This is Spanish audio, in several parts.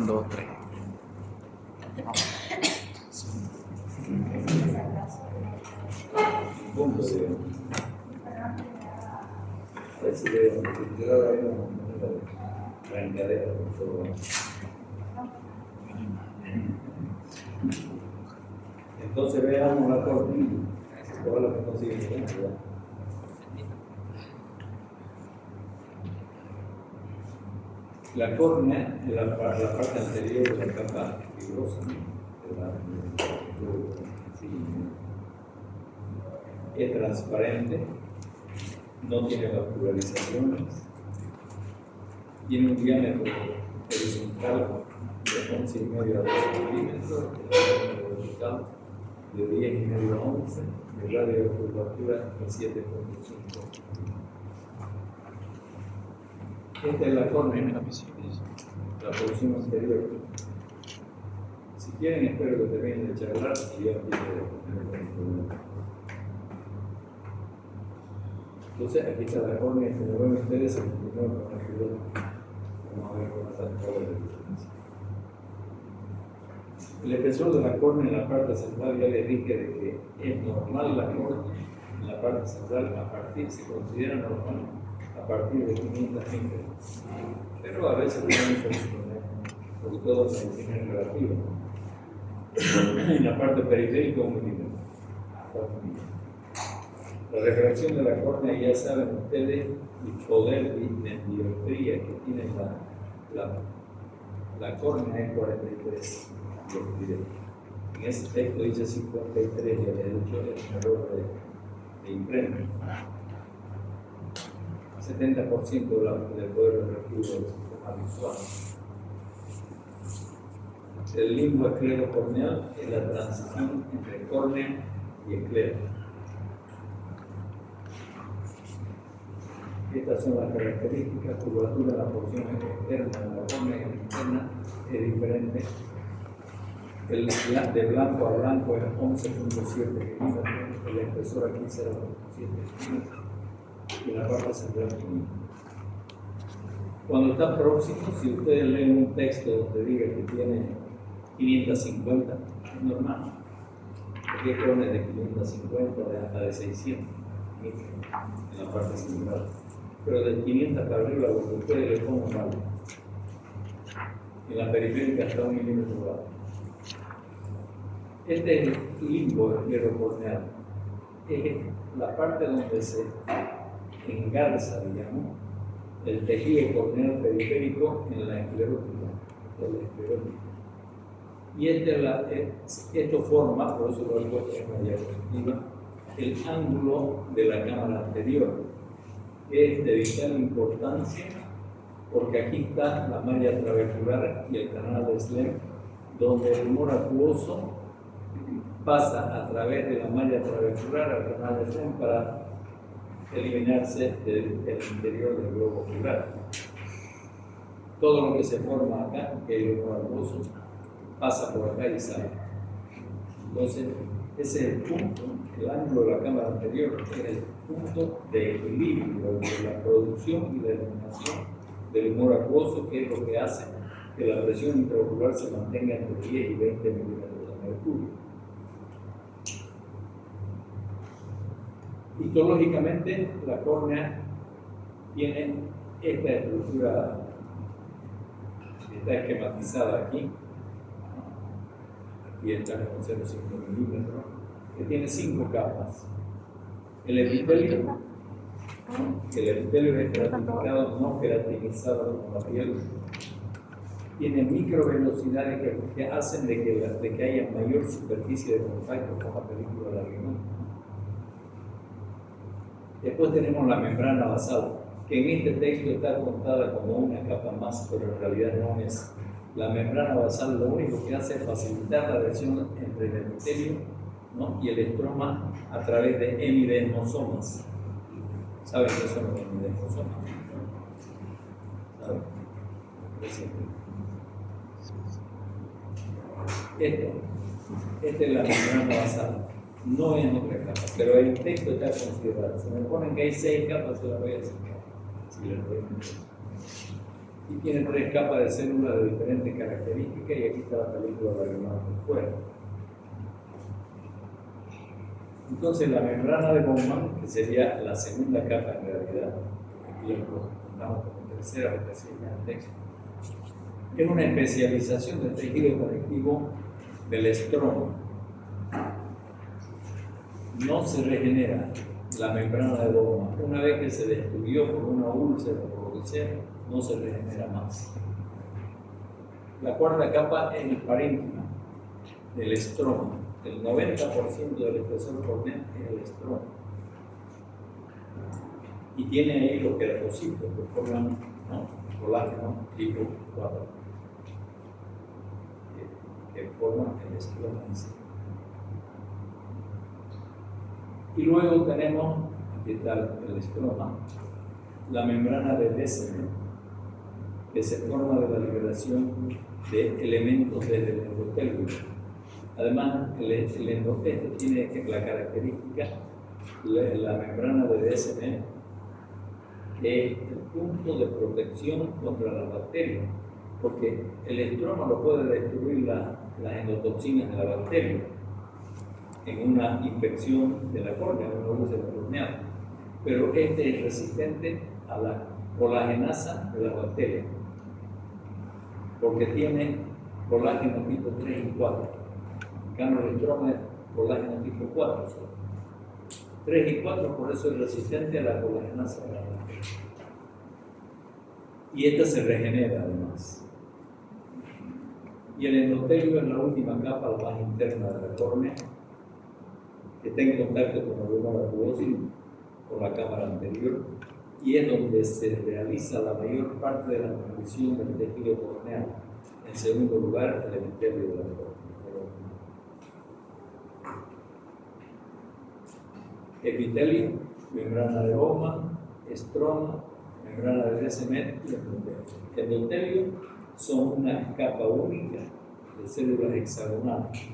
2, 3. Punto de parece que ahora hay una trancadera por todo. Entonces veamos la cornilla, todo lo que consigue. La córnea es la parte anterior de la capa fibrosa, es transparente, no tiene vascularizaciones, tiene un diámetro horizontal de 11,5 a 12 milímetros, vertical de 10,5 a 11, el radio de curvatura de 7,5. Esta es la córnea, la porción anterior. Si quieren, espero que terminen de charlar y ya empiece a. Entonces, aquí está la córnea, que lo ven ustedes, el primero con la fibrosa. Vamos a ver cómo está toda la diferencia. El espesor de la córnea en la parte central ya les dije de que es normal la córnea en la parte central se considera normal a partir de 500 micras. Pero a veces podemos poner, porque todo es relativo. En la parte periférica, 1 milímetro. La refracción de la córnea, ya saben ustedes, el poder de dioptría que tiene la córnea es 43 dioptrías. En ese texto dice 53, ya le he dicho, es un error de imprenta. 70% del poder refractivo del sistema visual. El limbo esclerocorneal es la transición entre córnea y esclero. Estas son las características. Curvatura en la porción externa de la córnea y la interna es diferente. De blanco a blanco es 11,7 milímetros, el espesor aquí 0,7 milímetros y la parte central 5. Cuando está próximo, si ustedes leen un texto donde diga que tiene 550, es normal. Porque pone de 550 hasta de 600 en la parte central. Pero de 500 para arriba, lo que ustedes le pongan vale. En la periférica hasta 1 milímetro bajo. Este es el limbo esclerocorneal. Es la parte donde se engarza, digamos, el tejido corneal periférico en la esclerótica. Y esto forma, por eso lo he puesto en la diapositiva, el ángulo de la cámara anterior, que es de vital importancia porque aquí está la malla trabecular y el canal de Slem, donde el humor acuoso pasa a través de la malla trabecular al canal de Slem para eliminarse del interior del globo ocular. Todo lo que se forma acá, que es el humor acuoso, pasa por acá y sale. Entonces, ese es el punto, el ángulo de la cámara anterior es el punto de equilibrio de la producción y la eliminación del humor acuoso, que es lo que hace que la presión intraocular se mantenga entre 10 y 20 milímetros de mercurio. Histológicamente, la córnea tiene esta estructura, está esquematizada aquí. Aquí está con 0,5 milímetros, que tiene 5 capas. El epitelio es estratificado, no queratinizado como la piel. Tiene microvelocidades que hacen de que haya mayor superficie de contacto con la película lacrimal. Después tenemos la membrana basal, que en este texto está contada como una capa más, pero en realidad no es. La membrana basal lo único que hace es facilitar la adhesión entre el epitelio, ¿no?, y el estroma a través de hemidesmosomas. ¿Saben qué son los hemidesmosomas? ¿Saben? Esta es la membrana basal. No es otra capa, pero el texto está considerado. Si me ponen que hay 6 capas, se la voy a decir. Si les voy a decir. y tiene 3 capas de células de diferentes características, y aquí está la película lacrimal por fuera. Entonces la membrana de Bowman, que sería la segunda capa en realidad, aquí lo contamos como tercera o tercera en el texto, es una especialización del tejido conectivo del estroma. No se regenera la membrana de Bowman. Una vez que se destruyó por una úlcera o por lo que sea, no se regenera más. La cuarta capa es el parénquima del estroma. El 90% del espesor corneal es el estroma. Y tiene ahí los queratocitos que forman colágeno tipo 4, que forman el estroma en sí. Y luego tenemos, aquí está el estroma, la membrana de Descemet, que se forma de la liberación de elementos desde el endotelio. Además, el endotelio tiene la característica, la membrana de Descemet es el punto de protección contra las bacterias, porque el estroma lo puede destruir las endotoxinas de la bacteria en una infección de la córnea, en una úlcera corneal, pero este es resistente a la colagenasa de las bacterias, porque tiene colágeno tipo 3 y 4. En cambio, el estroma es colágeno tipo 4 solo. 3 y 4, por eso es resistente a la colagenasa de las bacterias. Y esta se regenera además. Y el endotelio es la última capa, la más interna de la córnea, que está en contacto con el humor acuoso, con la cámara anterior, y es donde se realiza la mayor parte de la nutrición del tejido corneal. En segundo lugar, el epitelio de la córnea. Epitelio, membrana de Bowman, estroma, membrana de Descemet y endotelio. Endotelio son una capa única de células hexagonales.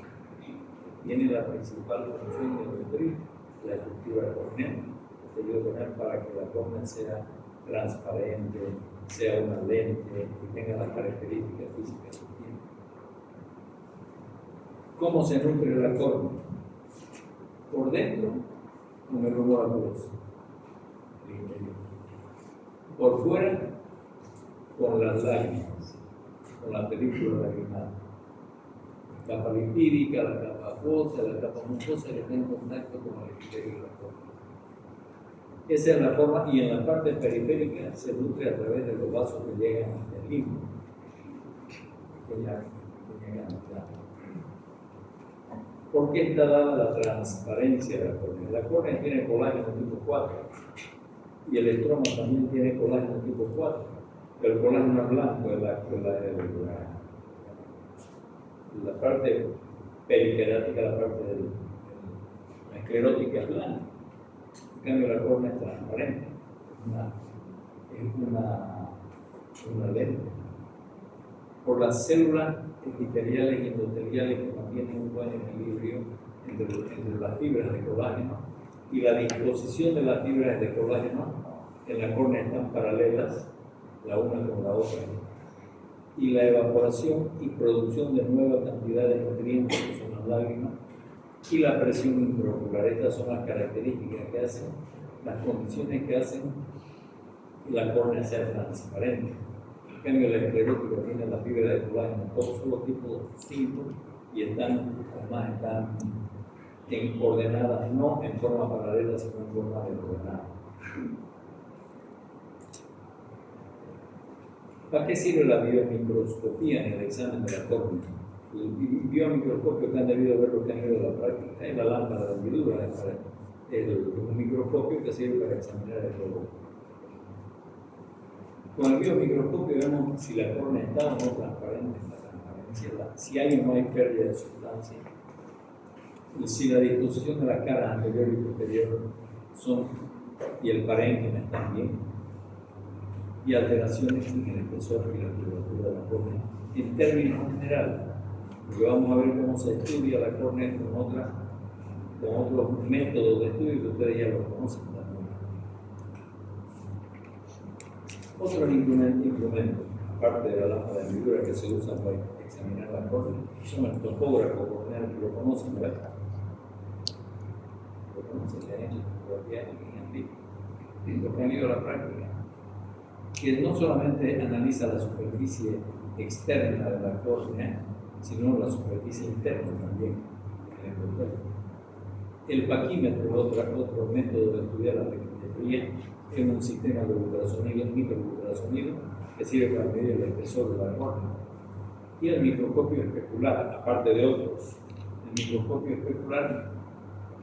Tiene la principal función de nutrir la estructura corneal, para que la córnea sea transparente, sea una lente y tenga las características físicas que tiene. ¿Cómo se nutre la córnea? Por dentro, con el humor acuoso, el interior. Por fuera, con las lágrimas, con la película lagrimal. La capa lipídica, la capa acuosa, la capa mucosa que está en contacto con el epitelio de la córnea. Esa es la forma, y en la parte periférica se nutre a través de los vasos que llegan hasta el limbo, que llegan hasta. ¿Por qué está dada la transparencia de la córnea? La córnea tiene colágeno tipo 4 y el estroma también tiene colágeno tipo 4, pero el colágeno es blanco, la parte periquerática, la parte la esclerótica es blanca. En cambio, la córnea es transparente, es una lente. Por las células epiteliales y endoteliales que mantienen un buen equilibrio entre las fibras de colágeno, y la disposición de las fibras de colágeno en la córnea están paralelas, la una con la otra, y la evaporación y producción de nueva cantidad de nutrientes, que son las lágrimas, y la presión intraocular. Estas son las características que hacen, las condiciones que hacen que la córnea sea transparente. En cambio, la esclerótica tiene la fibra de colágeno, todos son los tipos 5, y están ordenadas, no en forma paralela, sino en forma desordenada. ¿Para qué sirve la biomicroscopía en el examen de la córnea? El biomicroscopio que han debido ver lo que han ido a la práctica es la lámpara de hendidura, un microscopio que sirve para examinar el globo. Con el biomicroscopio vemos si la córnea está o no transparente, la transparencia, si hay o no hay pérdida de sustancia, y si la disposición de las caras anterior y posterior y el parénquima están bien, y alteraciones en el espesor y la curvatura de la córnea. En términos generales, porque vamos a ver cómo se estudia la córnea con otros métodos de estudio que ustedes ya los conocen también. Otros instrumentos. parte de la lámpara de hendidura que se usa para examinar la córnea, son el topógrafo corneal, que lo conocen, ¿verdad? Lo conocen, que han hecho topografía en lo que han ido a la práctica, que no solamente analiza la superficie externa de la córnea, sino la superficie interna también, en el endotelio. El paquímetro, otro método de estudiar la paquimetría, es un sistema de ultrasonido, microultrasonido, que sirve para medir el espesor de la córnea. Y el microscopio especular, aparte de otros. El microscopio especular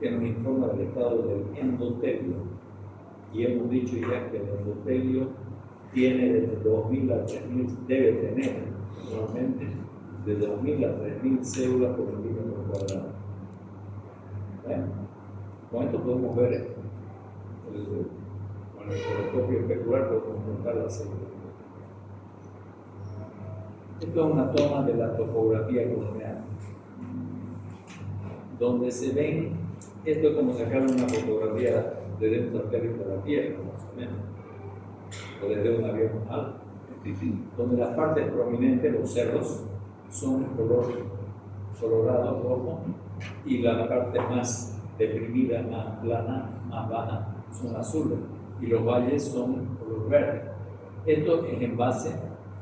que nos informa del estado del endotelio. Y hemos dicho ya que el endotelio tiene desde 2000 a 3000, debe tener normalmente de 2000 a 3000 células por milímetro cuadrado. Con esto podemos ver con el microscopio especular podemos contar las células. Esto es una toma de la topografía corneal, donde se ven, esto es como sacar una fotografía desde un satélite de la Tierra, más o menos, o desde un avión alto, donde las partes prominentes, los cerros, son color colorado, rojo, y la parte más deprimida, más plana, más baja, son azules, y los valles son color verde. Esto es en base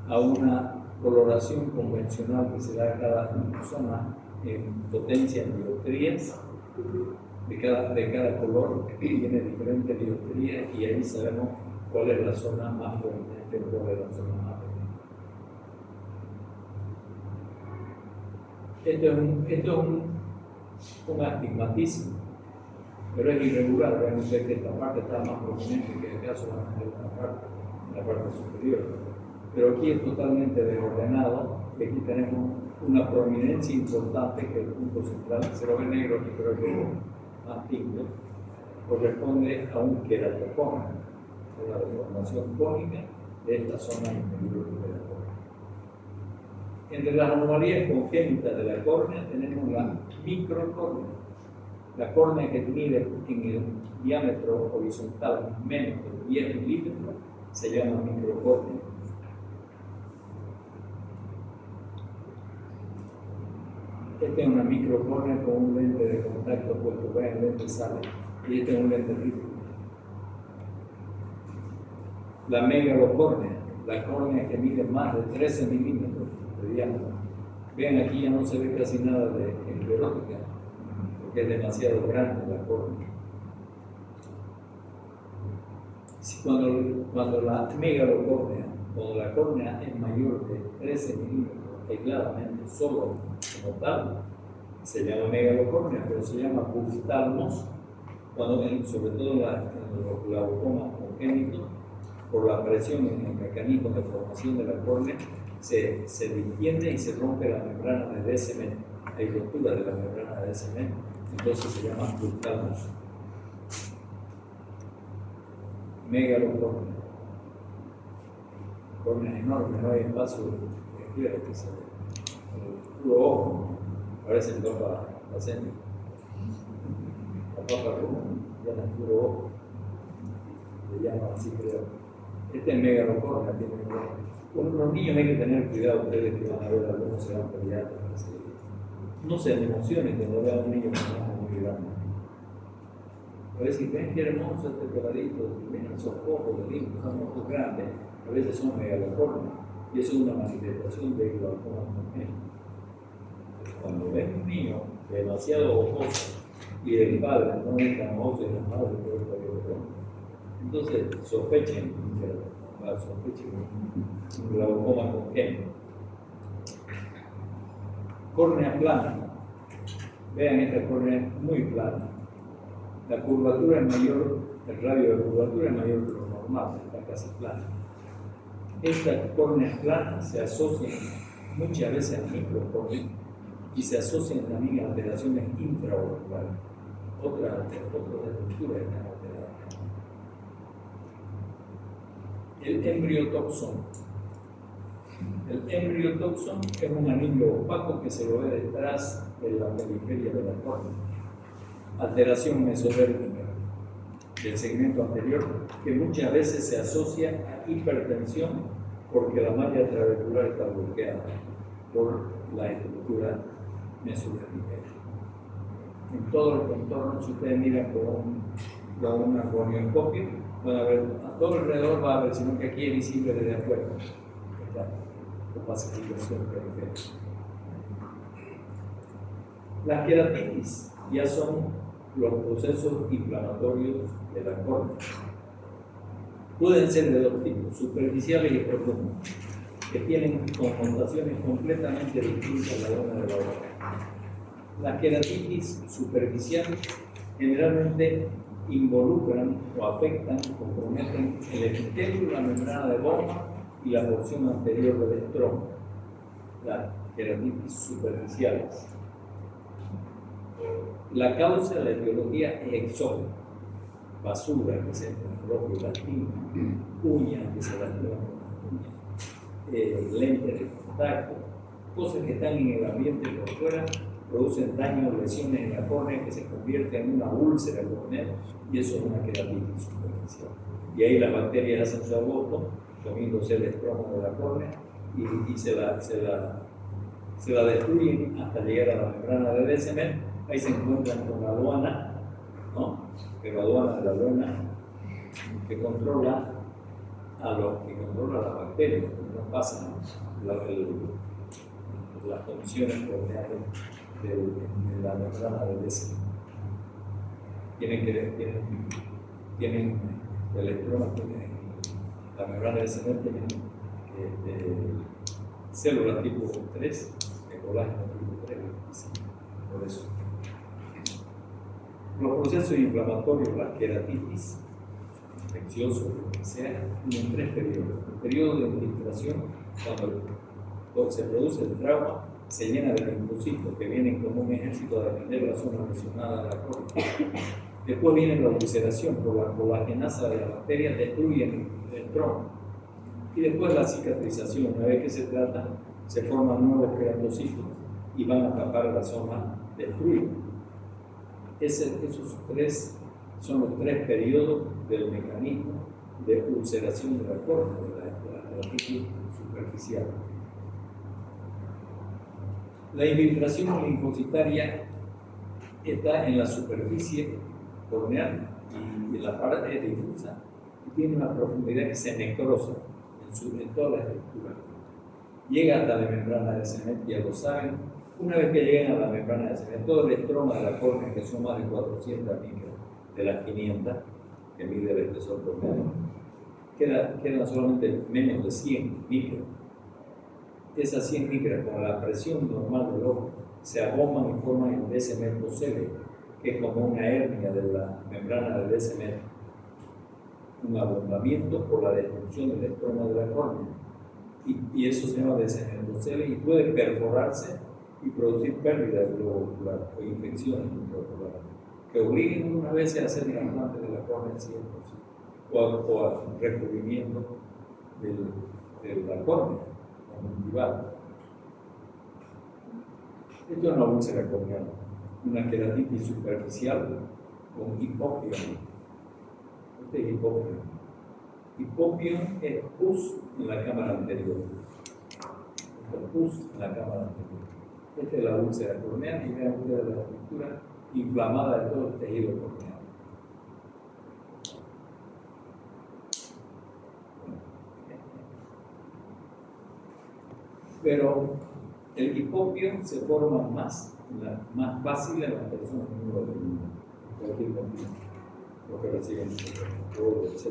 a una coloración convencional que se da a cada zona en potencia en dioptrías de cada color, que tiene diferentes dioptrías, y ahí sabemos cuál es la zona más prominente o cuál es la zona más prominente. Esto es un astigmatismo, pero es irregular. Vean ustedes que esta parte está más prominente que acá, solamente en la parte superior. Pero aquí es totalmente desordenado, y aquí tenemos una prominencia importante, que es el punto central, se lo ve negro aquí, pero es más tinto, corresponde a un queratocoma, la deformación cónica de esta zona inferior de la córnea. Entre las anomalías congénitas de la córnea tenemos la microcórnea, la córnea que mide en el diámetro horizontal menos de 10 milímetros, se llama microcórnea. Esta es una microcórnea con un lente de contacto puesto, vean, el lente sale, y este es un lente rígido. La megalocórnea, la córnea que mide más de 13 milímetros de diámetro. Vean, aquí ya no se ve casi nada de esclerótica, porque es demasiado grande la córnea. Cuando la megalocórnea, cuando la córnea es mayor de 13 milímetros, aisladamente, solo como tal, se llama megalocórnea, pero se llama buctalmos, sobre todo en los glaucomas congénitos, por la presión en el mecanismo de formación de la córnea, se distiende y se rompe la membrana de Descemet. Hay ruptura de la membrana de Descemet, entonces se llama buctalmos. Megalocórnea. Córnea enorme, no hay espacio de izquierda que se ve. El puro ojo, parece el papa Laceni. La papa común, llama el puro ojo. Le llaman así, creo. Este es megalocórnea, tiene con los niños hay que tener cuidado, ustedes que van a ver algunos se van a pelear. No se emocionen cuando vean a un niño con un ojo muy grande. A veces, ven qué hermoso este peladito, miren esos ojos de niños, son ojos grandes, a veces son megalocórneas, y eso es una manifestación de glaucoma congénito. Cuando ven un niño demasiado ojoso y el padre no es tan ojo y la madre peor todavía, entonces sospechen un glaucoma congénito. Córnea plana. Vean, esta córnea es muy plana. La curvatura es mayor, el radio de curvatura es mayor que lo normal, está casi plana. Estas córneas planas se asocian muchas veces a microcórnea y se asocian también a alteraciones intraoculares. Otras estructuras están alteradas. El embriotoxón. El embriotoxón es un anillo opaco que se lo ve detrás de la periferia de la córnea. Alteración mesodérmica del segmento anterior, que muchas veces se asocia a hipertensión porque la malla trabecular está bloqueada por la estructura mesodermical. En todo el contorno, si ustedes miran con una gonioscopia, van a ver, a todo alrededor va a ver, sino que aquí es visible desde afuera. Esta opacificación periférica. Las queratitis ya son los procesos inflamatorios de la córnea. Pueden ser de dos tipos, superficiales y profundos, que tienen connotaciones completamente distintas la una de la otra. Las queratitis superficiales generalmente involucran o afectan, comprometen el epitelio, la membrana de Bowman y la porción anterior del estroma. Las queratitis superficiales. La causa de la etiología es exógena. Basura que se enrolla y lastima, uñas que se lastiman con las uñas, lentes de contacto, cosas que están en el ambiente por fuera, producen daños, lesiones en la córnea que se convierten en una úlcera corneal y eso es una queratitis superficial. Y ahí las bacterias hacen su agosto, comiéndose el estroma de la córnea y se la destruyen hasta llegar a la membrana de Descemet. Ahí se encuentran con la aduana, ¿no? Pero aduana de la aduana que controla las bacterias, que no pasan las condiciones corneales de la membrana de Descemet. Tienen el estroma, la membrana de Descemet tiene células tipo 3, de colágeno tipo 3, por eso. Los procesos inflamatorios, las queratitis, infecciosos, lo que sea, tienen tres periodos. El periodo de infiltración, cuando se produce el trauma, se llena de linfocitos que vienen como un ejército a defender la zona lesionada de la córnea. Después viene la ulceración, por la colagenasa de las bacterias destruyen el trauma. Y después la cicatrización, una vez que se trata, se forman nuevos queratocitos y van a tapar la zona destruida. Esos tres son los tres periodos del mecanismo de ulceración de la córnea, de la queratitis superficial. La infiltración linfocitaria está en la superficie corneal y en la parte es difusa y tiene una profundidad que se necrosa en toda la estructura. Llega hasta la membrana de Descemet, ya lo saben. Una vez que llegan a la membrana de Descemet, todo el estroma de la córnea, que son más de 400 micras de las 500 que mide el espesor corneal, quedan solamente menos de 100 micras. Esas 100 micras, con la presión normal del ojo, se aboman y forman el Descemet ocele, que es como una hernia de la membrana de Descemet, un abombamiento por la destrucción del estroma de la córnea. Y eso se llama Descemet ocele y puede perforarse y producir pérdida de globo ocular o infecciones intraoculares que obliguen una vez a hacer trasplante de la córnea 100% o a recubrimiento de la córnea conjuntival. Esto es una úlcera corneal, una queratitis superficial con hipopión. Este es hipopión. Hipopión es pus en la cámara anterior. Esto es pus en la cámara anterior. Esta es la úlcera corneal y vean ustedes la estructura inflamada de todo el tejido corneal. Pero el hipopión se forma más fácil en las personas inmunodeprimidas, cualquier condición, los que reciben todo, etc.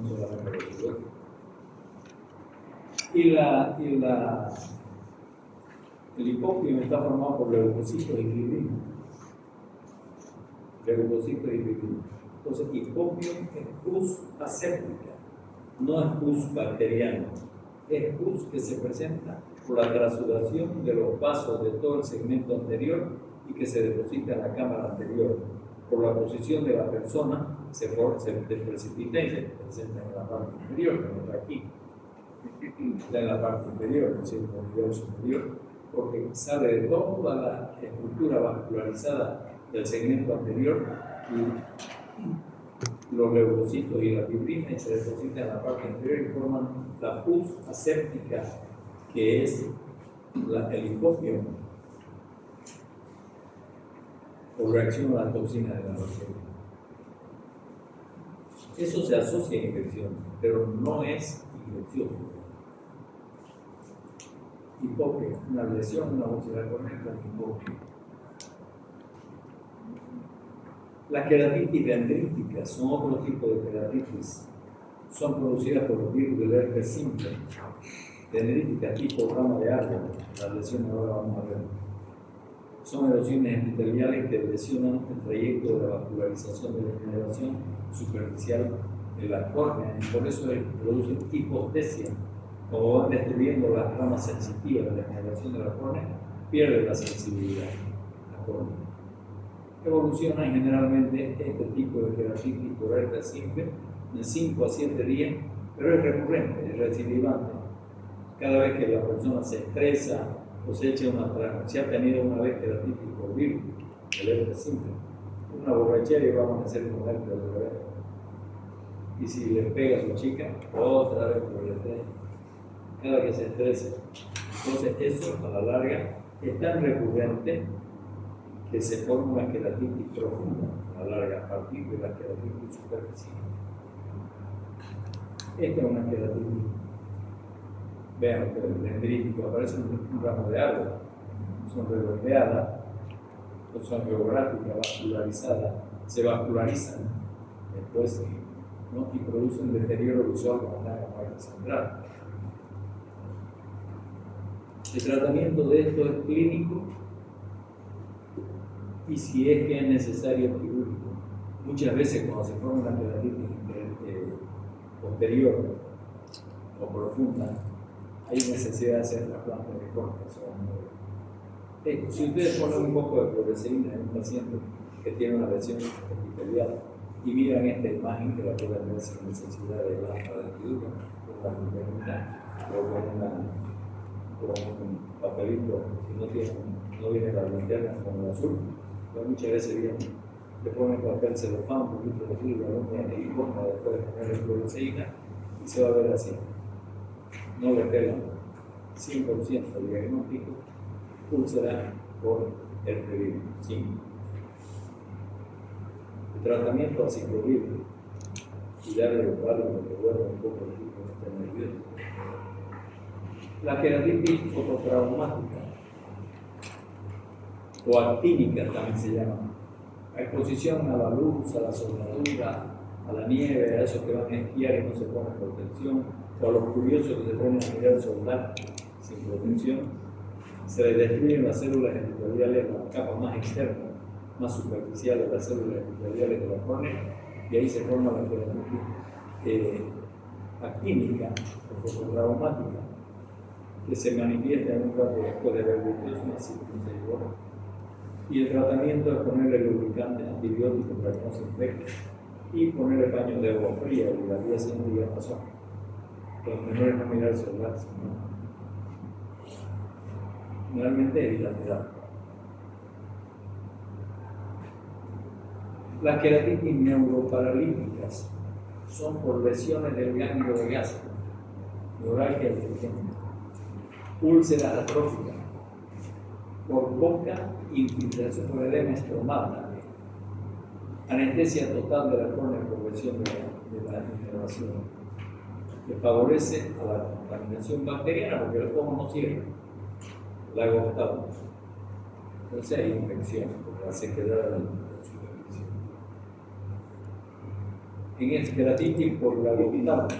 No solamente los biológicos. El hipopión está formado por leucocitos y fibrinos. Leucocitos y fibrinos. Entonces, hipopión es pus aséptica, no es pus bacteriano. Es pus que se presenta por la trasudación de los vasos de todo el segmento anterior y que se deposita en la cámara anterior. Por la posición de la persona se precipita y se presenta en la parte inferior, que no está aquí. Está en la parte inferior, no es decir, en el nivel superior, porque sale de toda la estructura vascularizada del segmento anterior los leucocitos y la fibrina y se depositan en la parte inferior y forman la pus aséptica, que es el hipopio, por reacción a la toxina de la bacteria. Eso se asocia a infección, pero no es infeccioso. Hipopio, una lesión, una úlcera crónica, hipopio. Las queratitis dendríticas son otro tipo de queratitis. Son producidas por los virus del herpes simple. Dendríticas tipo rama de árbol. Las lesiones ahora vamos a ver. Son erosiones epiteliales que lesionan el trayecto de la vascularización de la degeneración superficial de la córnea y por eso producen hipostesia. Como van destruyendo las ramas sensitivas de la degeneración de la córnea, pierde la sensibilidad la córnea. Evolucionan generalmente este tipo de queratitis por herpes simple en 5 a 7 días, pero es recurrente, es recidivante. Cada vez que la persona se estresa o se echa si ha tenido una vez queratitis por virus, el herpes simple, una borrachera y va a amanecer con herpes otra vez. Y si le pega a su chica, otra vez por el estrés, cada que se estresa. Entonces eso a la larga es tan recurrente que se forma una queratitis profunda a la larga a partir de la queratitis superficial. Esta es una queratitis. Vean que el dendrítico aparece un ramo de árbol, son redondeadas, son geográficas, vascularizadas, se vascularizan después, ¿no? Y producen deterioro visual como en la parte central. El tratamiento de esto es clínico y si es que es necesario quirúrgico. Muchas veces cuando se forma una queratitis posterior o profunda, hay necesidad de hacer trasplante de córnea. Si ustedes ponen un poco de fluoresceína en un paciente que tiene una lesión epitelial y miran esta imagen que la pueden ver sin necesidad de lámpara de quirúrgico, con un papelito, si no viene la linterna con el azul, pero muchas veces le ponen papel celofán, un poquito de fibra, y forma después de ponerle fluoresceína y se va a ver así. No le pegan 100% diagnóstico, úlcera por herpes virus, 5. El tratamiento aciclovir y darle los palos que vuelva un poco el tipo de este nervioso. La queratitis fototraumática o actínica también se llama. La exposición a la luz, a la soldadura, a la nieve, a esos que van a esquiar y no se ponen protección, o a los curiosos que se ponen a mirar soldar sin protección, se les destruyen las células epiteliales, la capa más externa, más superficial de las células epiteliales de la córnea, y ahí se forma la queratitis actínica o fototraumática, que se manifiesta en un rato después de haber visto una circuncisión. Y el tratamiento es ponerle lubricante antibiótico para que no se infecte y ponerle paños de agua fría y la día siguiente ya pasó. Los menores no mirar el celular, sino generalmente es bilateral. Las queratitis neuroparalíticas son por lesiones del ganglio de Gaza, neuralgia del ejemplo. Úlceras atróficas, por poca infiltración por edema estromal también. Anestesia total de la córnea por lesión de la degeneración, que favorece a la contaminación bacteriana porque el ojo no cierra, la agotamos. Entonces hay infección por la sequedad de la superficie. En escleratitis por la agotamos,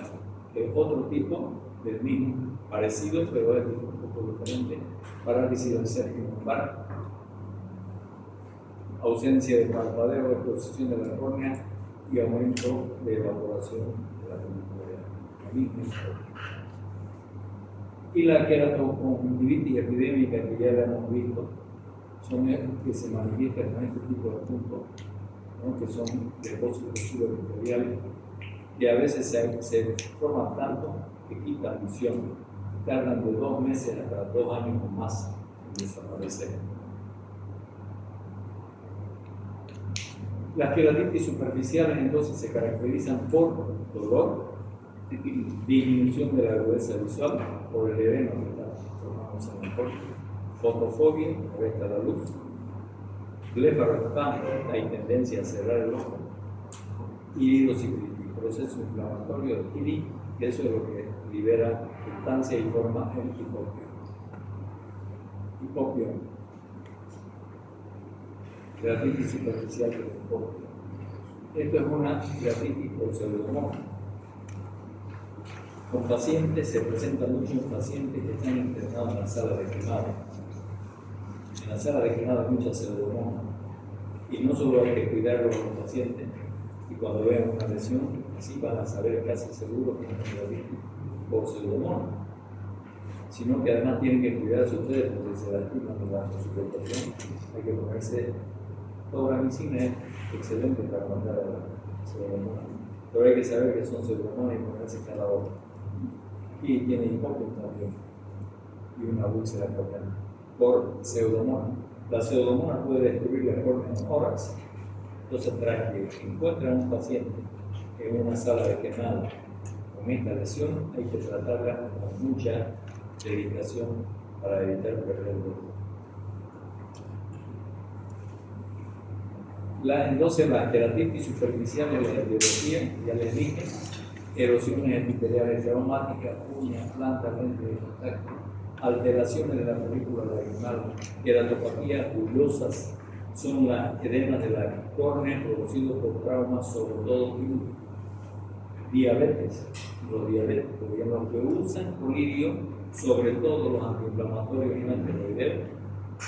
que es otro tipo del mismo, parecido pero es un poco diferente, parálisis del séptimo lumbar, ausencia de parpadeo, exposición de la córnea y aumento de evaporación de la película. Y la queratoconjuntivitis epidémica que ya la hemos visto, son que se manifiestan con este tipo de puntos, ¿no? Que son depósitos subepiteliales que a veces se forman tanto que quitan visión, tardan de 2 meses hasta 2 años o más en desaparecer. Las queratitis superficiales entonces se caracterizan por dolor, disminución de la agudeza visual por el edema que está formándose en el ojo, fotofobia, molesta la luz, blefaropatía, hay tendencia a cerrar el ojo, iridociclitis, proceso inflamatorio del iris, que eso es lo que libera sustancia y forma el hipopio. Hipopio, queratitis superficial del hipopio. Esto es una queratitis por pseudomonas. Con pacientes, se presentan muchos pacientes que están internados en la sala de quemado. En la sala de quemado hay muchas pseudomonas. Y no solo hay que cuidar a los pacientes, y cuando vean una lesión, así van a saber casi seguro que es una queratitis por pseudomonas, sino que además tienen que cuidarse ustedes porque se lastiman en la suplementación. Hay que ponerse, toda la medicina es excelente para mandar a la pseudomonas, pero hay que saber que son pseudomonas y ponerse cada hora. Y tiene hipopio también, y una úlcera corneal por pseudomonas. La pseudomonas puede destruir la córnea en horas. Entonces, tras que encuentran un paciente en una sala de quemado con esta lesión, hay que tratarla con mucha dedicación para evitar perder el dolor. Entonces, las queratitis superficiales de la etiología, ya les dije, erosiones epiteliales traumáticas, uñas, plantas, lentes de contacto, alteraciones de la película lagrimal, queratopatías bullosas, son las edemas de la córnea producidos por traumas, sobre todo diabetes. Los diabéticos, los que usan colirio, sobre todo los antiinflamatorios y antiesteroideos,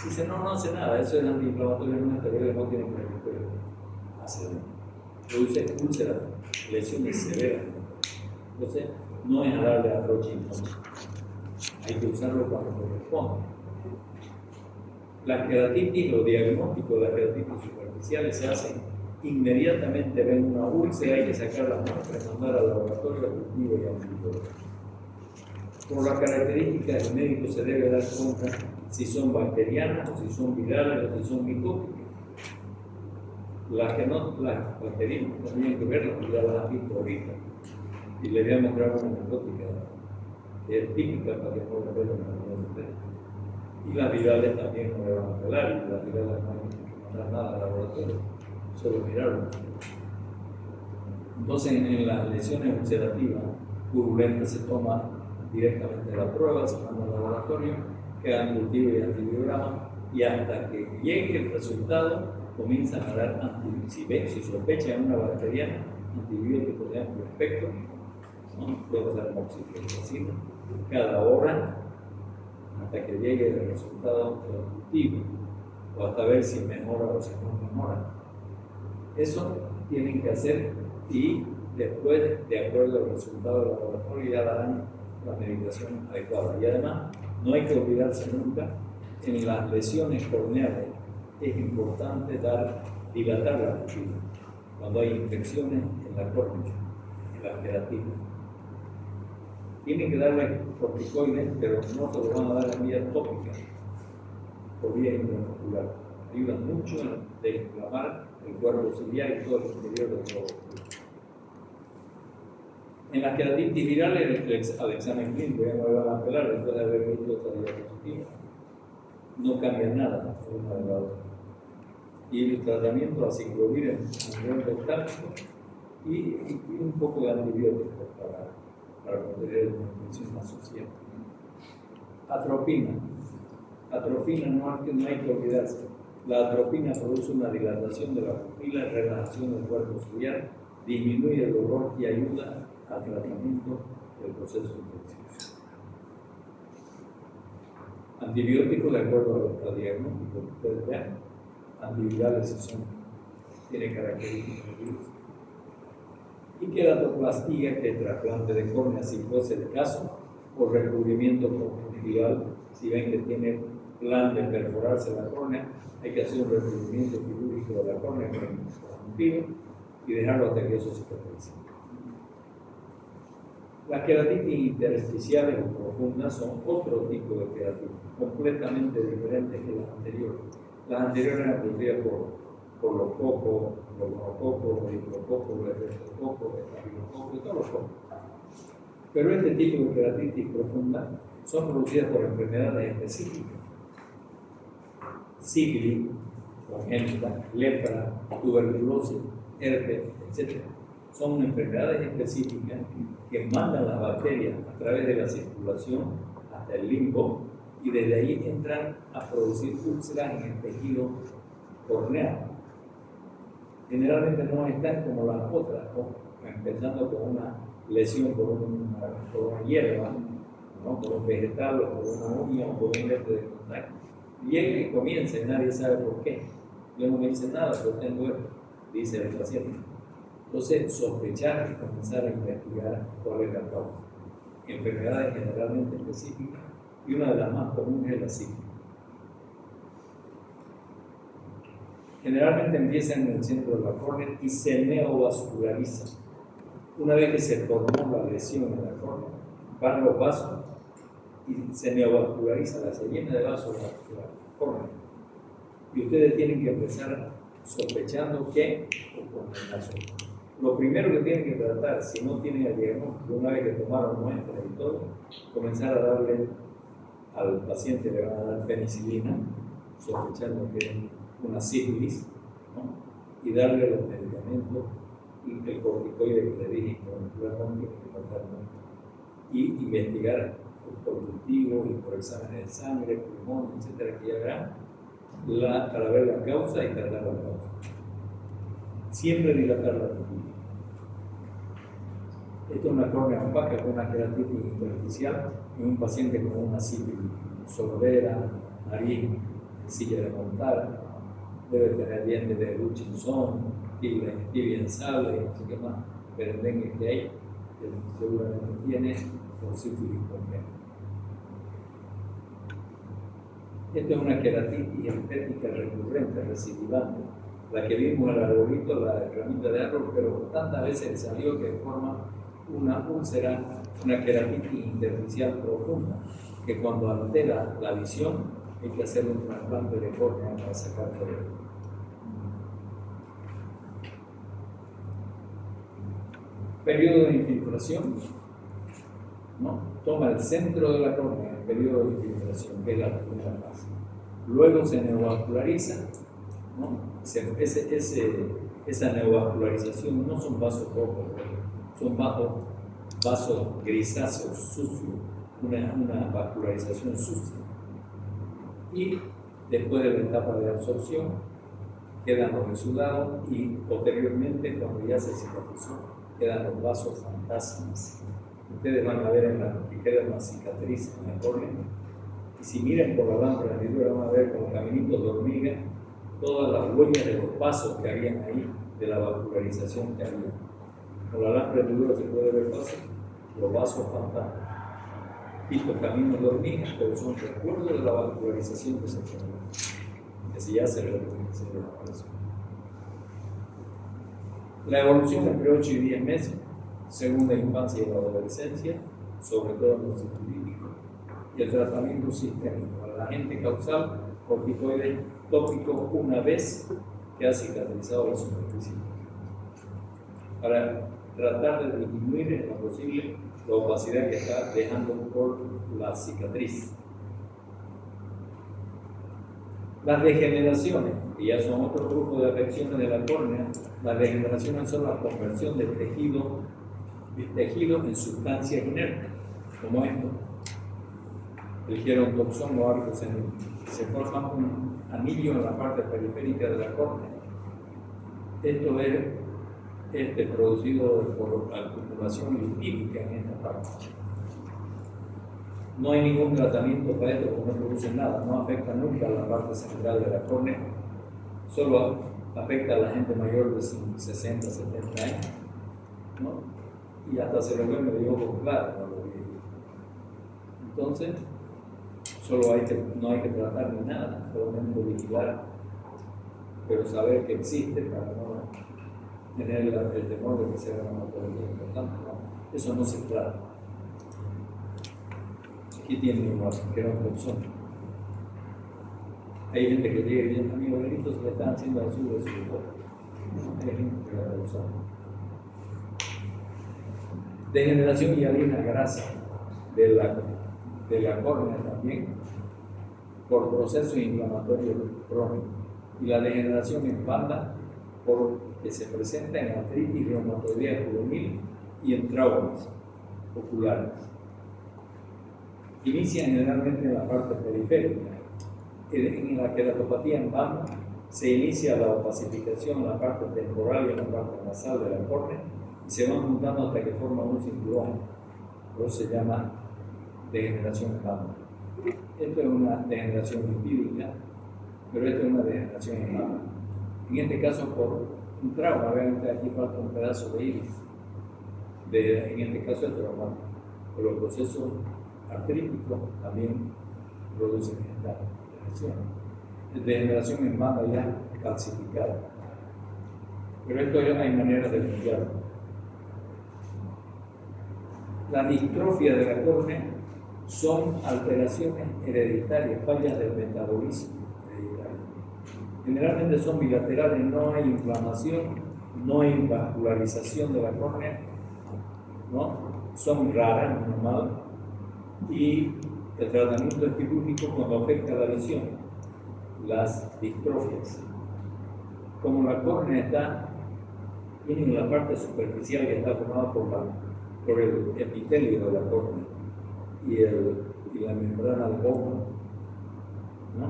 dicen no hace nada, eso es antiinflamatorio y antiesteroideos, no tienen que hacer. Produce úlceras, lesiones severas. Entonces, no es darle a Rochin, hay que usarlo cuando corresponde. Las queratitis, los diagnósticos de las queratitis superficiales se hacen inmediatamente. Ven una úlcera, hay que sacar las muestras, mandar al laboratorio cultivo y antibiótico. Por las características, el médico se debe dar cuenta si son bacterianas o si son virales o si son micóticas. Las que no, las bacterianas tenían que verlas, porque ya las han visto ahorita. Y le voy a mostrar una micótica, es típica para que no la vean en ustedes. Y las virales también no le van a pelar, y las virales no hay que mandar nada al laboratorio, solo mirarlo. Entonces, en las lesiones ulcerativas purulentas se toma directamente la prueba, se manda al laboratorio, quedan cultivo y antibiograma, y hasta que llegue el resultado comienzan a dar antibióticos. Si sospechan una bacteriana, antibióticos de amplio espectro, puede ser moxifloxacina, cada hora hasta que llegue el resultado del cultivo, o hasta ver si mejora o si no mejora. Eso tienen que hacer, y después, de acuerdo al resultado del laboratorio, ya darán la medicación adecuada. Y además, no hay que olvidarse nunca, en las lesiones corneales es importante dilatar la pupila cuando hay infecciones en la córnea, en la queratina. Tienen que darle corticoides, pero no se lo van a dar en vía tópica, por vía intramuscular. Ayudan mucho a desinflamar el cuerpo ciliar y todo el interior del globo. En las queratitis virales, al examen clínico ya no le van a apelar después de haber visto esta diapositiva. No cambia nada una de la otra. Y el tratamiento, la ciclovir en nivel oftálmico y un poco de antibióticos para proteger una infección asociada. Atropina. Atropina no hay que olvidarse. La atropina produce una dilatación de la pupila, relajación del cuerpo ciliar, disminuye el dolor y ayuda al tratamiento del proceso infeccioso. Antibióticos, de acuerdo a los diagnósticos que ustedes vean, antivirales si tienen características de virus. Y queratoplastía, que es trasplante de córnea, si fuese el caso, o recubrimiento conjuntival, si ven que tiene plan de perforarse la córnea, hay que hacer un recubrimiento quirúrgico de la córnea con el conjuntivo y dejarlo hasta que eso se cicatrice. Las queratitis intersticiales o profundas son otro tipo de queratitis, completamente diferentes que las anteriores. Las anteriores eran producidas por por los cocos, los monococos, los diplococcus, los estreptococos, los estafilococos y todos los cocos. Pero este tipo de queratitis profunda son producidas por enfermedades específicas. Sífilis, congénita, lepra, tuberculosis, herpes, etc. Son enfermedades específicas que mandan las bacterias a través de la circulación hasta el limbo y desde ahí entran a producir úlceras en el tejido corneal. Generalmente no están como las otras, ¿no? Empezando con una lesión por una hierba, ¿no? Por un vegetal o por una uña o por un lente de contacto. Llega y comienza y nadie sabe por qué. Yo no me hice nada, pero tengo esto, dice el paciente. Entonces, sospechar y comenzar a investigar cuál es la causa. Enfermedades generalmente específicas y una de las más comunes es la sífilis. Generalmente empieza en el centro de la córnea y se neovasculariza. Una vez que se formó la lesión en la córnea, van los vasos y se neovasculariza, se llena de vasos la córnea. Y ustedes tienen que empezar sospechando que o con el caso. Lo primero que tienen que tratar, si no tienen el diagnóstico, una vez que tomaron muestras y todo, comenzar a darle al paciente, le van a dar penicilina, sospechando que es una sífilis, ¿no? Y darle los medicamentos, y el corticoide que le dije, y investigar por cultivo y por exámenes de sangre, pulmón, etcétera, que ya verán, para ver la causa y tratar la causa. Siempre dilatar la pupila. Esto es una córnea opaca con una queratitis intersticial en un paciente con una sífilis, sordera, nariz, silla de montar, debe tener dientes de Hutchinson, tibia en sable, no sé qué más, berendengue que hay, que seguramente tiene por sífilis congénita. Esta es una queratitis estética recurrente, recidivante, la que vimos en el arbolito, la ramita de árbol, pero tantas veces salió que forma una úlcera, una queratitis intersticial profunda, que cuando altera la visión hay que hacer un trasplante de córnea para sacar todo. Periodo de infiltración, ¿no? Toma el centro de la córnea, el periodo de infiltración, que es la primera fase. Luego se neovasculariza, ¿no? Esa neovascularización no son vasos rojos, son vasos grisáceos, sucios, una vascularización sucia. Y después de la etapa de absorción, quedan los exudados y posteriormente, cuando ya se cicatrizó, quedan los vasos fantasmas. Ustedes van a ver en la que queda una cicatriz en la córnea. Y si miran por la lámpara de vidrio, van a ver como caminitos de hormiga todas las huellas de los pasos que habían ahí, de la vascularización que había. Con la lámpara de vidrio se puede ver fácil los vasos fantasmas. Estos caminos de hormigas, pero son recuerdos de la vascularización que se generó, que si ya se desapareció. La evolución entre 8 y 10 meses, según la infancia y la adolescencia, sobre todo en los científicos, y el tratamiento sistémico. Para la agente causal, corticoide tópico una vez que ha cicatrizado la superficie. Para tratar de disminuir en lo posible la opacidad que está dejando por la cicatriz. Las degeneraciones, que ya son otro grupo de afecciones de la córnea, las degeneraciones son la conversión del tejido en sustancias inertes, como esto. El gerontoxón o arcosenil. Se forma un anillo en la parte periférica de la córnea. Esto es producido por acumulación lipídica en esta parte. No hay ningún tratamiento para esto porque no produce nada, no afecta nunca a la parte central de la córnea, solo afecta a la gente mayor de 60, 70 años, ¿no? Y hasta se lo ve medio ojo claro, ¿no? Entonces, no hay que tratar ni nada, solamente vigilar, pero saber que existe para no tener el temor de que sea una patología importante, ¿no? Eso no se trata. Aquí tiene igual, que era un toxón. Hay gente que llega y dice, a mi abuelito se le están haciendo azul de su boca. Hay gente que la usa. Degeneración hialina grasa de la córnea también, por proceso inflamatorio crónico. Y la degeneración en banda, porque se presenta en artritis reumatoidea juvenil y en traumas oculares. Inicia generalmente en la parte periférica. En la queratopatía en banda se inicia la opacificación en la parte temporal y en la parte nasal de la córnea y se van juntando hasta que forman un cinturón. Por eso se llama degeneración en banda. Esto es una degeneración lipídica, pero esto es una degeneración en banda. En este caso, por un trauma, vean que aquí falta un pedazo de iris. En este caso, es traumático. Pero los procesos artríticos también producen esta degeneración. Degeneración en banda ya calcificada. Pero esto ya hay maneras de limpiarlo. La distrofia de la córnea son alteraciones hereditarias, fallas del metabolismo hereditario. Generalmente son bilaterales, no hay inflamación, no hay vascularización de la córnea, ¿no? Son raras, normal, y el tratamiento es quirúrgico cuando afecta la visión, las distrofias. Como la córnea tiene en la parte superficial que está formada por el epitelio de la córnea y la membrana de Bowman, ¿no?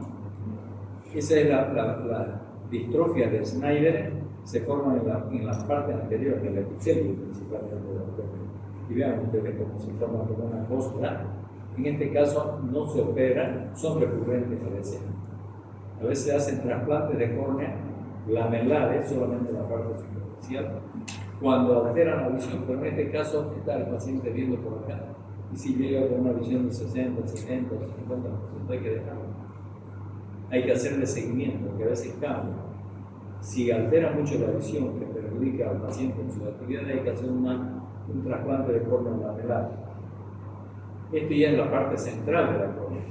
Esa es la distrofia de Snyder, se forma en la parte anterior del epitelio principalmente de la córnea. Y vean ustedes cómo se forma como una costra. En este caso no se opera, son recurrentes a veces. A veces hacen trasplantes de córnea lamelares, solamente en la parte superficial, cuando alteran la visión, pero en este caso está el paciente viendo por acá. Y si llega con una visión de 60, 70, 50%, hay que dejarlo. Hay que hacerle seguimiento, porque a veces cambia. Si altera mucho la visión, que perjudica al paciente en su actividad, hay que hacer un trasplante de córnea lamelar. Esto ya es la parte central de la córnea,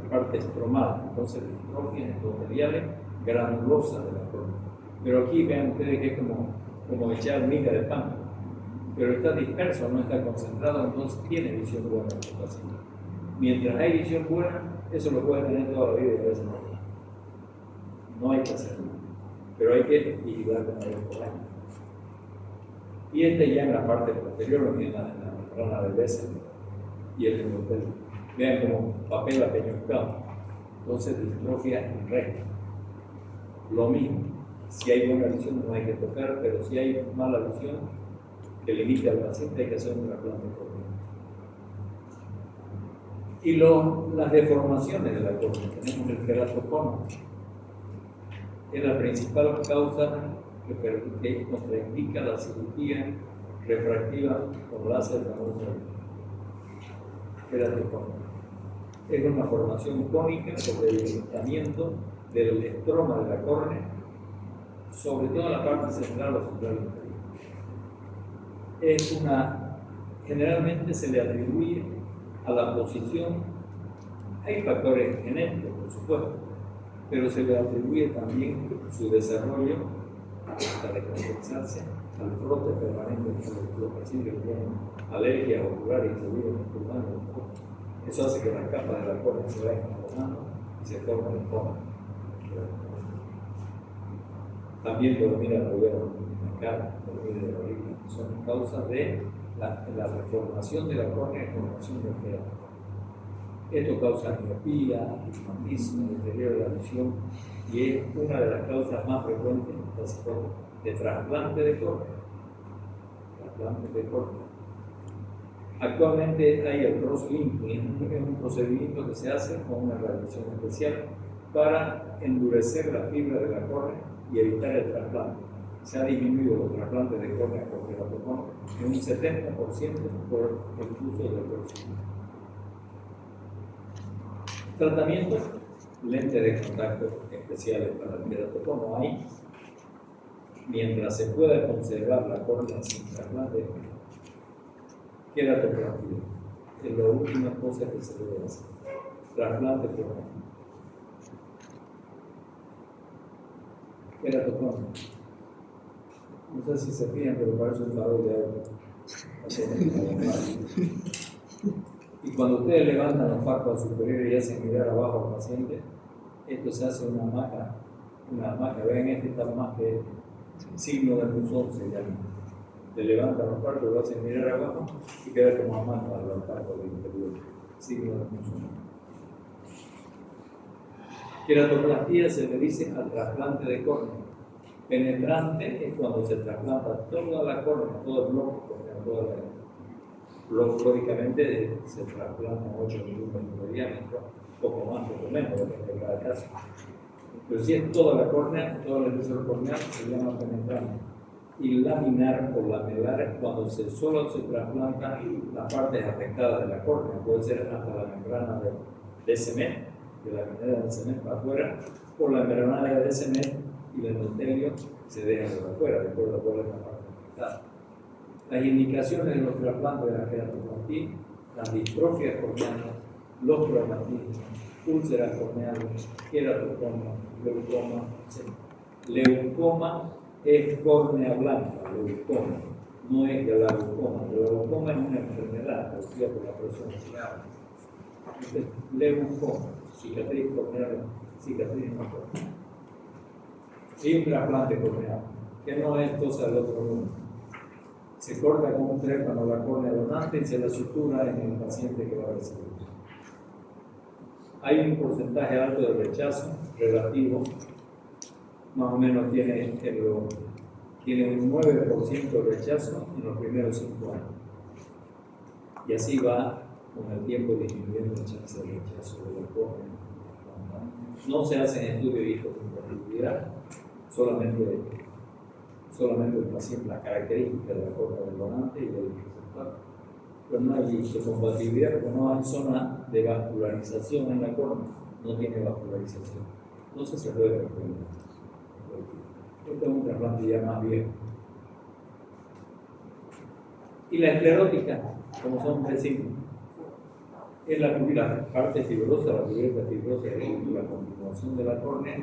la parte estromal, entonces distrofias endoteliales granulosas de la córnea. Pero aquí vean ustedes que es como echar miga de pan, pero está disperso, no está concentrado, entonces tiene visión buena el paciente. Mientras hay visión buena, eso lo puede tener toda la vida y a veces no hay que hacerlo, pero hay que vigilar con el problema. Y ya en la parte posterior, en la membrana del Bessel y el endotelio. Vean como papel apeñuscado. Entonces, distrofia en recta. Lo mismo, si hay buena visión no hay que tocar, pero si hay mala visión que limite al paciente hay que hacer un trasplante córnea. Y las deformaciones de la córnea, tenemos el queratocono. Es la principal causa que contraindica la cirugía refractiva con láser famoso. Queratocono. Es una formación cónica por debilitamiento del estroma de la córnea, sobre todo la parte central o central inferior. Generalmente se le atribuye a la posición, hay factores genéticos, por supuesto, pero se le atribuye también su desarrollo hasta recompensarse al frote permanente de los pacientes que tienen alergias oculares y se viven masturbando. Eso hace que las capas de la córnea se vayan formando y se formen en coma. También dormir al gobierno en la cara, dormir de la orilla, son causas de la reformación de la córnea y formación del querato. Esto causa miopía, astigmatismo, deterioro de la visión y es una de las causas más frecuentes de trasplante de córnea. Actualmente hay el cross-linking, es un procedimiento que se hace con una radiación especial para endurecer la fibra de la córnea y evitar el trasplante. Se ha disminuido los trasplantes de córnea por queratocono en un 70% por el uso del cross-linking. Tratamientos, lentes de contacto especiales para el queratocono hay, mientras se pueda conservar la córnea sin trasplante, queratoplastia. Es la última cosa que se debe hacer. Trasplante córnea. queratocórnea. No sé si se fijan, pero parece un farol de auto. Y cuando ustedes levantan los párpados superiores y hacen mirar abajo al paciente, esto se hace una maca, ven, este está más que este, signo de punzón se llama. Le levantan los párpados, lo hacen mirar abajo y queda como amaca a los párpados del interior, signo de punzón. Queratoplastía se le dice al trasplante de córnea. Penetrante es cuando se trasplanta toda la córnea, todo el bloque córnea, toda la lógicamente se trasplantan 8 milímetros de diámetro, poco más, poco menos, depende de cada caso. Pero si es toda la córnea, todo el espesor corneal se llama penetrante. Y laminar o lamelar cuando solo se trasplanta las partes afectadas de la córnea, puede ser hasta la membrana de cemento, de la membrana de cemento para afuera, o la membrana de cemento y el endotelio se deja por afuera, de acuerdo a cuál es la parte afectada. Las indicaciones de los trasplantes de la queratoplastía, las distrofias corneales, los cromatismos, úlceras corneales, queratocoma, leucoma, etc. Leucoma es córnea blanca, leucoma, no es glaucoma. La glaucoma es una enfermedad causada por la presión ocular. Leucoma, cicatriz corneal, cicatriz no corneal. Y un trasplante corneal, que no es cosa del otro mundo. Se corta con un trépano la córnea donante y se la sutura en el paciente que va a recibir. Hay un porcentaje alto de rechazo relativo, más o menos tiene un 9% de rechazo en los primeros 5 años. Y así va con el tiempo disminuyendo la chance de rechazo de la córnea. No se hacen estudios de histocompatibilidad, solamente el paciente, las características de la córnea del donante y del receptor. Pero no hay histocompatibilidad porque no hay zona de vascularización en la córnea, no tiene vascularización. Entonces se puede responder. Este es un trasplante ya más viejo. Y la esclerótica, como son 3 signos, es la parte fibrosa, la cubierta fibrosa de la continuación de la córnea,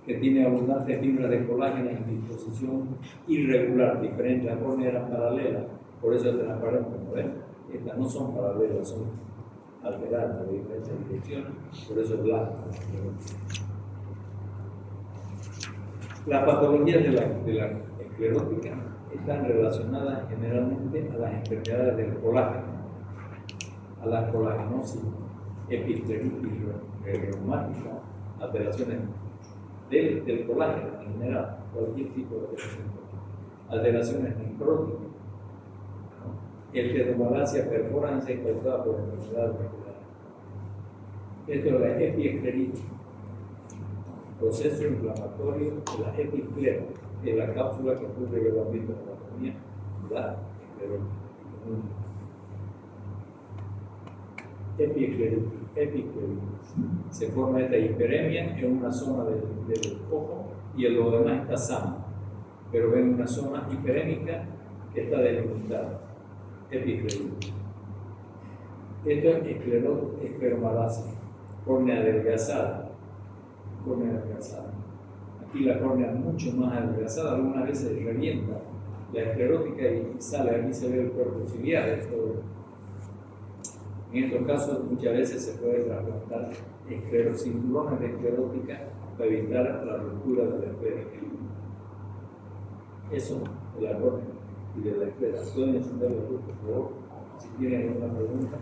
que tiene abundantes fibras de colágeno en disposición irregular, diferente. Las córneas eran paralelas, por eso es transparente, ¿no ven? Estas no son paralelas, son alteradas de diferentes direcciones, por eso es blanca. Las patologías de la esclerótica están relacionadas generalmente a las enfermedades del colágeno, a la colagenosis, episcleritis reumática, alteraciones del colágeno en general, cualquier tipo de alteraciones necróticas, escleromalacia perforans causada por enfermedad vascular. Esto es la epiescleritis, proceso inflamatorio de la episclera, es la cápsula que cubre el ámbito de la anatomía, la episcleritis. Se forma esta hiperemia en una zona del ojo y en lo demás está sano, pero ven una zona hiperémica que está delimitada. Episcleritis. Esto es escleromalacia, córnea adelgazada. Aquí la córnea es mucho más adelgazada, algunas veces revienta la esclerótica y sale, aquí se ve el cuerpo ciliar. En estos casos muchas veces se puede trasplantar cinturones de esclerótica para evitar la ruptura de la esfera. Eso de la córnea y de la esfera. Pueden encender la luz, por favor, si tienen alguna pregunta.